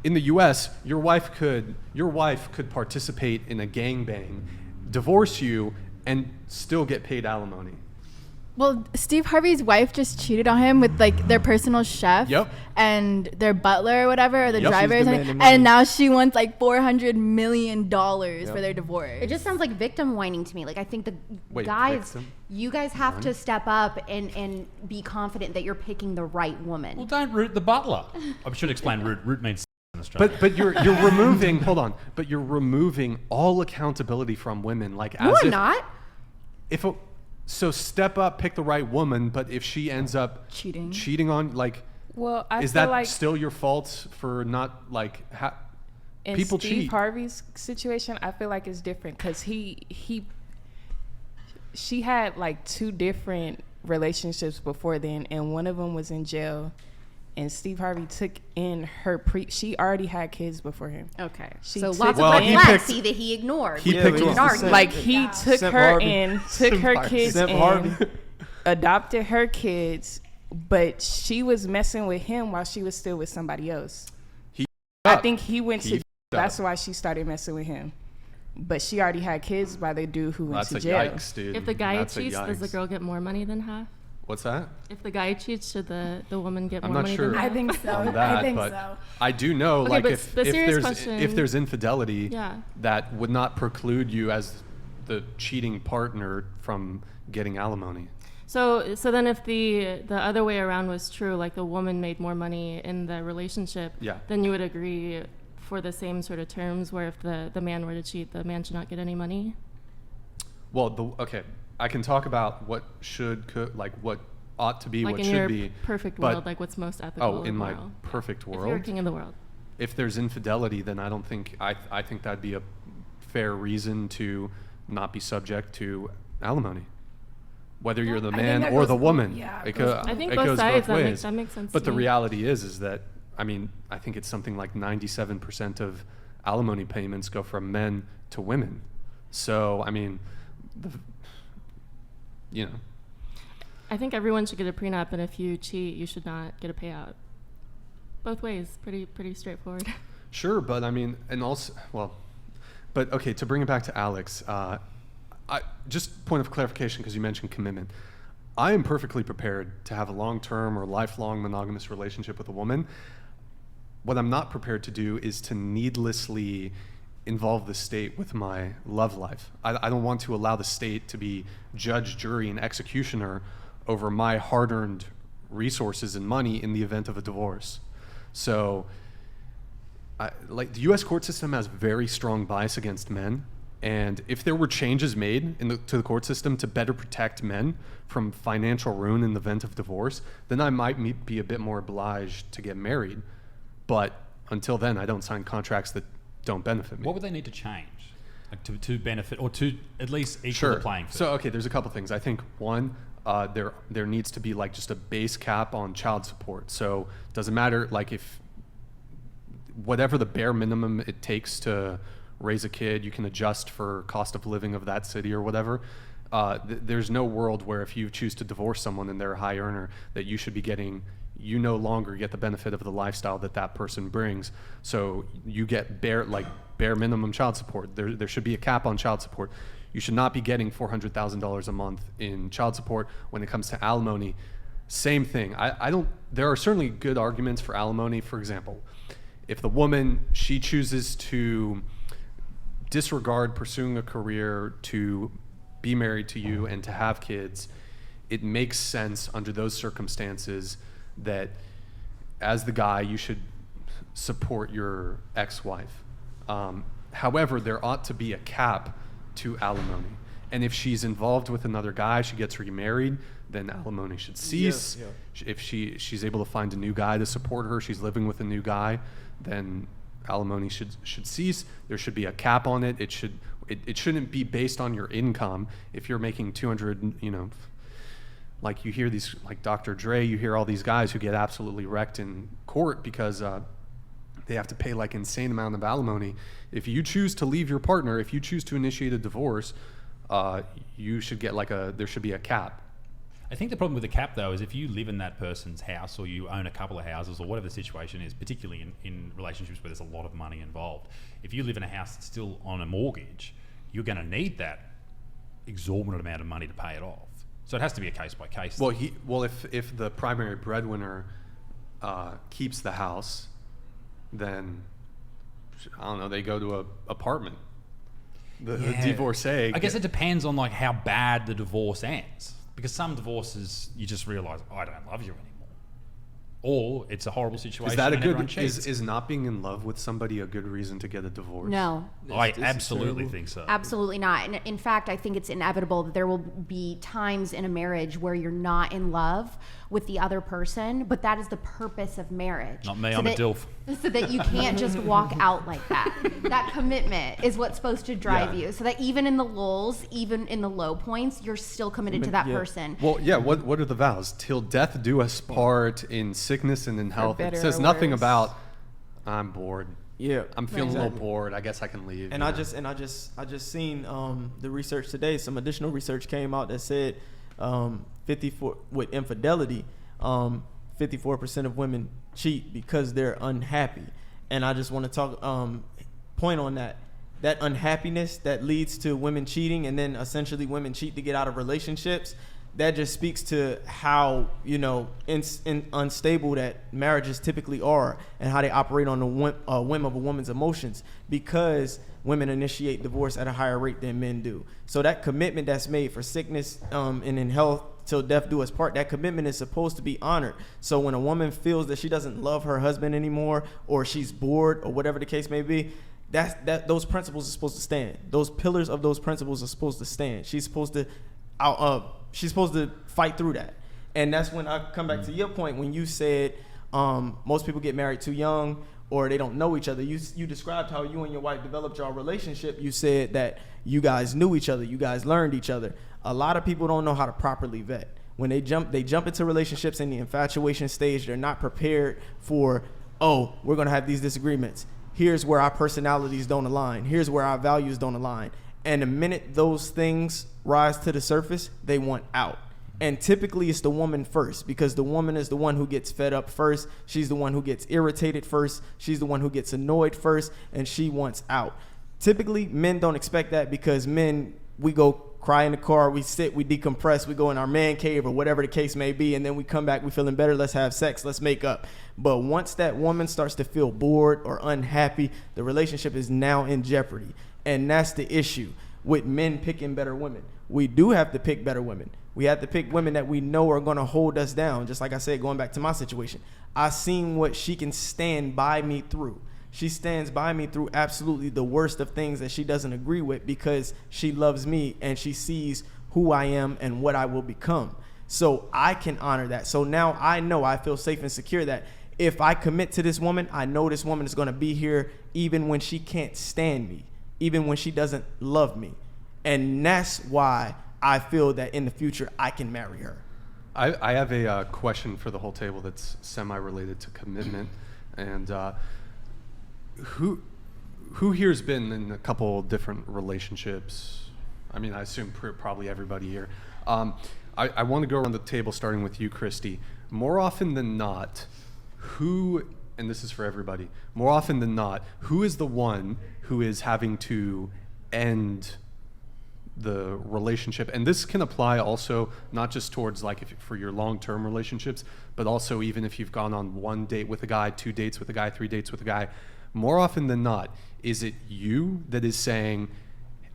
in the U.S., your wife could participate in a gangbang, divorce you, and still get paid alimony. Well, Steve Harvey's wife just cheated on him with like their personal chef and their butler or whatever, or the driver or something. And now she wants like $400 million for their divorce. It just sounds like victim whining to me. Like, I think you guys have to step up and be confident that you're picking the right woman. Well, don't root the butler. I should explain root. Root means in Australia. But you're removing hold on. But you're removing all accountability from women. Like, no, I'm not. So step up, pick the right woman, but if she ends up cheating on, like, well, is that like still your fault for not, like, in people Steve cheat? Harvey's situation, I feel like it's different because she had like 2 different relationships before then, and one of them was in jail. And Steve Harvey took in her she already had kids before him. Okay. So lots of red flags that he ignored. He picked one. Like, he took her in, took her kids in, adopted her kids, but she was messing with him while she was still with somebody else. I think he went to, that's why she started messing with him. But she already had kids by the dude who went to jail. Yikes, dude. If the guy cheats, does the girl get more money than half? What's that? If the guy cheats, should the woman get more money sure than half? I think so. I think so. I do know, okay, like, if there's infidelity, yeah, that would not preclude you as the cheating partner from getting alimony. So then if the other way around was true, like the woman made more money in the relationship, then you would agree for the same sort of terms where if the man were to cheat, the man should not get any money? Well, okay. I can talk about what what ought to be, like what in should your be. Perfect world, like what's most ethical. Oh, in my perfect world. If you're king of the world. If there's infidelity, then I don't think I think that'd be a fair reason to not be subject to alimony, whether you're the man or the woman. Yeah, I think both goes sides. both ways. That makes sense. But the reality is that, I mean, I think it's something like 97% of alimony payments go from men to women. So I mean, I think everyone should get a prenup, and if you cheat, you should not get a payout. Both ways, pretty straightforward. Sure, but I mean, and also, but okay, to bring it back to Alex, just point of clarification, because you mentioned commitment. I am perfectly prepared to have a long-term or lifelong monogamous relationship with a woman. What I'm not prepared to do is to needlessly involve the state with my love life. I don't want to allow the state to be judge, jury, and executioner over my hard-earned resources and money in the event of a divorce. So, like, the U.S. court system has very strong bias against men, and if there were changes made to the court system to better protect men from financial ruin in the event of divorce, then I might be a bit more obliged to get married. But until then, I don't sign contracts that don't benefit me. What would they need to change, like to benefit, or to at least equal the playing field? So, okay, there's a couple things. I think one, there needs to be like just a base cap on child support. So it doesn't matter, like, if whatever the bare minimum it takes to raise a kid, you can adjust for cost of living of that city or whatever. There's no world where if you choose to divorce someone and they're a high earner, that you should be getting, you no longer get the benefit of the lifestyle that person brings. So you get bare minimum child support. There should be a cap on child support. You should not be getting $400,000 a month in child support. When it comes to alimony, same thing. There are certainly good arguments for alimony. For example, if the woman, she chooses to disregard pursuing a career to be married to you and to have kids, it makes sense under those circumstances that as the guy, you should support your ex-wife. However, there ought to be a cap to alimony. And if she's involved with another guy, she gets remarried, then alimony should cease. Yeah. If she's able to find a new guy to support her, she's living with a new guy, then alimony should cease. There should be a cap on it. It shouldn't be based on your income. If you're making 200, like you hear these, like Dr. Dre, you hear all these guys who get absolutely wrecked in court because they have to pay like insane amount of alimony. If you choose to leave your partner, if you choose to initiate a divorce, you should get there should be a cap. I think the problem with the cap, though, is if you live in that person's house or you own a couple of houses or whatever the situation is, particularly in relationships where there's a lot of money involved, if you live in a house that's still on a mortgage, you're going to need that exorbitant amount of money to pay it off. So it has to be a case by case. Well, if the primary breadwinner keeps the house, then I don't know, they go to a apartment. The divorcee. I guess it depends on like how bad the divorce ends. Because some divorces, you just realize, I don't love you anymore. Or it's a horrible situation. Is that is not being in love with somebody a good reason to get a divorce? No. I absolutely think so. Absolutely not. And in fact, I think it's inevitable that there will be times in a marriage where you're not in love with the other person, but that is the purpose of marriage. Not me, I'm a DILF. So that you can't just walk out like that. That commitment is what's supposed to drive you. So that even in the lulls, even in the low points, you're still committed to that person. Well, yeah, what are the vows? Till death do us part, in sickness and in health. It says nothing about I'm bored. Yeah, I'm feeling a little bored. I guess I can leave. And I just seen the research today. Some additional research came out that said 54 with infidelity, 54% of women cheat because they're unhappy. And I just want to talk point on that unhappiness that leads to women cheating, and then essentially women cheat to get out of relationships. That just speaks to how, unstable that marriages typically are and how they operate on the whim of a woman's emotions, because women initiate divorce at a higher rate than men do. So that commitment that's made for sickness and in health till death do us part, that commitment is supposed to be honored. So when a woman feels that she doesn't love her husband anymore, or she's bored, or whatever the case may be, those principles are supposed to stand. Those pillars of those principles are supposed to stand. She's supposed to fight through that. And that's when I come back to your point when you said most people get married too young, or they don't know each other. You described how you and your wife developed your relationship. You said that you guys knew each other, you guys learned each other. A lot of people don't know how to properly vet. When they jump into relationships in the infatuation stage, they're not prepared for, we're gonna have these disagreements. Here's where our personalities don't align. Here's where our values don't align. And the minute those things rise to the surface, they want out. And typically it's the woman first, because the woman is the one who gets fed up first. She's the one who gets irritated first. She's the one who gets annoyed first, and she wants out. Typically, men don't expect that, because men, we go cry in the car, we sit, we decompress, we go in our man cave or whatever the case may be, and then we come back, we feeling better, let's have sex, let's make up. But once that woman starts to feel bored or unhappy, the relationship is now in jeopardy. And that's the issue with men picking better women. We do have to pick better women. We have to pick women that we know are going to hold us down. Just like I said, going back to my situation, I seen what she can stand by me through. She stands by me through absolutely the worst of things that she doesn't agree with, because she loves me and she sees who I am and what I will become. So I can honor that. So now I know, I feel safe and secure that if I commit to this woman, I know this woman is going to be here even when she can't stand me, even when she doesn't love me. And that's why I feel that in the future I can marry her. I have a question for the whole table that's semi-related to commitment. And who here's been in a couple different relationships? I mean, I assume probably everybody here. I want to go around the table, starting with you, Christy. More often than not, and this is for everybody, more often than not, who is the one who is having to end the relationship? And this can apply also not just towards for your long-term relationships, but also even if you've gone on 1 date with a guy, 2 dates with a guy, 3 dates with a guy. More often than not, is it you that is saying,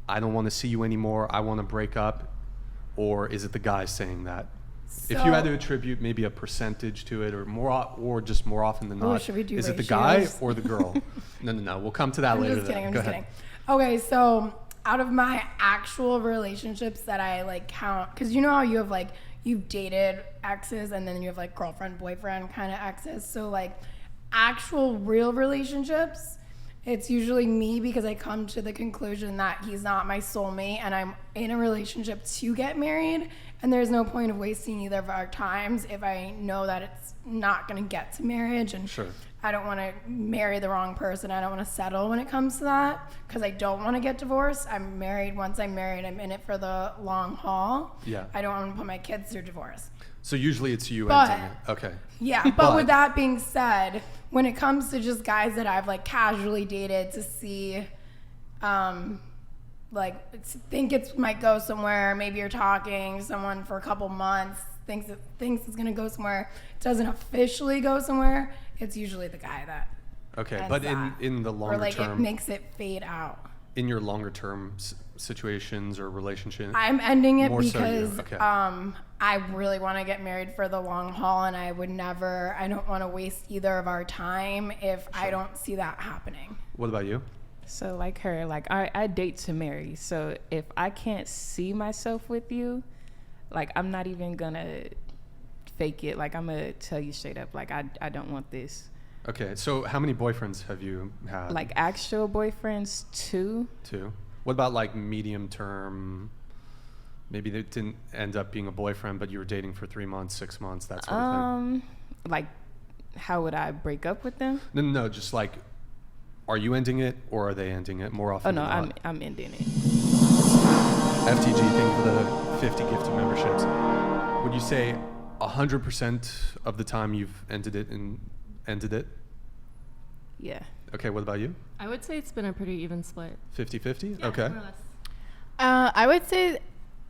I don't want to see you anymore, I want to break up? Or is it the guy saying that? If you had to attribute maybe a percentage to it, or just more often than not, is it the guy or the girl? No, we'll come to that later. I'm just kidding. Okay, so out of my actual relationships that I count, because you know how you have you've dated exes and then you have girlfriend, boyfriend kind of exes. So actual real relationships, it's usually me, because I come to the conclusion that he's not my soulmate and I'm in a relationship to get married, and there's no point of wasting either of our times if I know that it's not going to get to marriage. And sure. I don't want to marry the wrong person. I don't want to settle when it comes to that because I don't want to get divorced. I'm married. Once I'm married, I'm in it for the long haul. Yeah. I don't want to put my kids through divorce. So usually it's you ending it. Okay. Yeah, but with that being said, when it comes to just guys that I've like casually dated to see, like think it might go somewhere. Maybe you're talking to someone for a couple months, thinks it's gonna go somewhere, doesn't officially go somewhere. It's usually the guy that. Okay, but in the longer or like term, it makes it fade out. In your longer term situations or relationships, I'm ending it more because so okay. I really want to get married for the long haul, and I don't want to waste either of our time if I don't see that happening. What about you? So like her, like I date to marry. So if I can't see myself with you, like I'm not even gonna fake it. Like I'm gonna tell you straight up, like I don't want this. Okay, so how many boyfriends have you had? Like actual boyfriends, 2. 2. What about like medium term? Maybe they didn't end up being a boyfriend, but you were dating for 3 months, 6 months, that sort of thing. Like, how would I break up with them? No, just like, are you ending it or are they ending it more often? Oh no, than not? I'm ending it. FTG, thank you for the 50 gifted memberships. Would you say 100% of the time you've ended it? Yeah. Okay, what about you? I would say it's been a pretty even split. 50-50? Yeah, okay. more or less. I would say,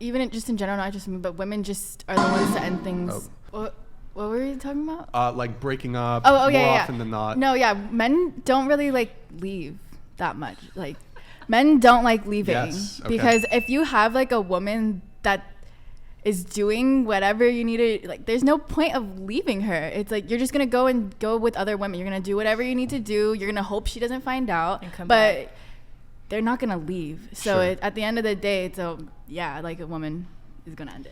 even just in general, not just me, but women just are the ones to end things. Oh. What were you talking about? Like breaking up more more often than not. No, yeah, men don't really like leave that much. Like, men don't like leaving. Yes, okay. Because if you have like a woman that is doing whatever you need to, like, there's no point of leaving her. It's like you're just gonna go with other women. You're gonna do whatever you need to do. You're gonna hope she doesn't find out. And come but back. They're not gonna leave. So Sure. at the end of the day, like a woman is gonna end it.